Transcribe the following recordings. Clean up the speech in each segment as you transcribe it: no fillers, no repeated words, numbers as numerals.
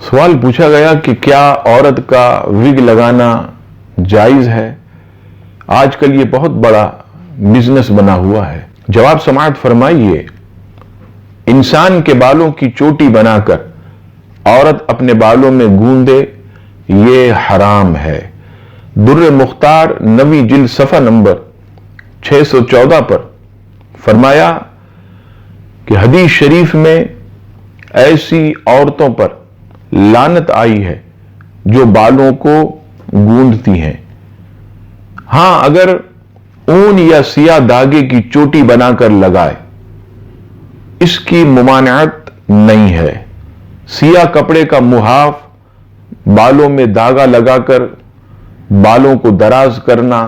سوال پوچھا گیا کہ کیا عورت کا وگ لگانا جائز ہے؟ آج کل یہ بہت بڑا بزنس بنا ہوا ہے۔ جواب سماعت فرمائیے، انسان کے بالوں کی چوٹی بنا کر عورت اپنے بالوں میں گوندے، یہ حرام ہے۔ در مختار 9ویں جلد صفحہ نمبر 614 پر فرمایا کہ حدیث شریف میں ایسی عورتوں پر لعنت آئی ہے جو بالوں کو گوندتی ہیں۔ ہاں، اگر اون یا سیاہ دھاگے کی چوٹی بنا کر لگائے، اس کی ممانعت نہیں ہے۔ سیاہ کپڑے کا محاف بالوں میں دھاگا لگا کر بالوں کو دراز کرنا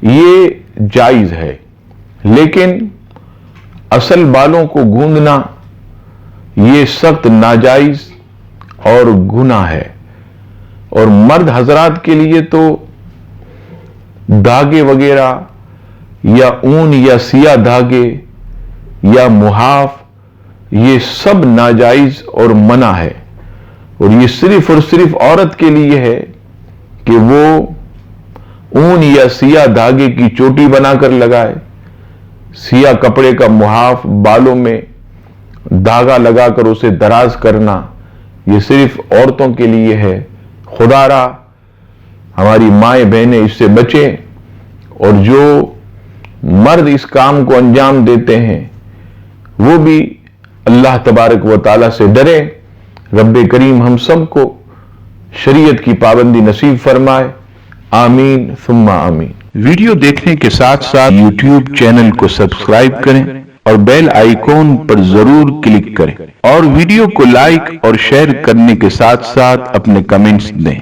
یہ جائز ہے، لیکن اصل بالوں کو گوندنا یہ سخت ناجائز اور گناہ ہے۔ اور مرد حضرات کے لیے تو دھاگے وغیرہ یا اون یا سیاہ دھاگے یا محاف یہ سب ناجائز اور منع ہے، اور یہ صرف اور صرف عورت کے لیے ہے کہ وہ اون یا سیاہ دھاگے کی چوٹی بنا کر لگائے۔ سیاہ کپڑے کا محاف بالوں میں دھاگا لگا کر اسے دراز کرنا یہ صرف عورتوں کے لیے ہے۔ خدا را ہماری مائیں بہنیں اس سے بچیں، اور جو مرد اس کام کو انجام دیتے ہیں وہ بھی اللہ تبارک و تعالی سے ڈرے۔ رب کریم ہم سب کو شریعت کی پابندی نصیب فرمائے، آمین ثم آمین۔ ویڈیو دیکھنے کے ساتھ ساتھ یوٹیوب چینل کو سبسکرائب کریں اور بیل آئیکن پر ضرور کلک کریں، اور ویڈیو کو لائک اور شیئر کرنے کے ساتھ ساتھ اپنے کمنٹس دیں۔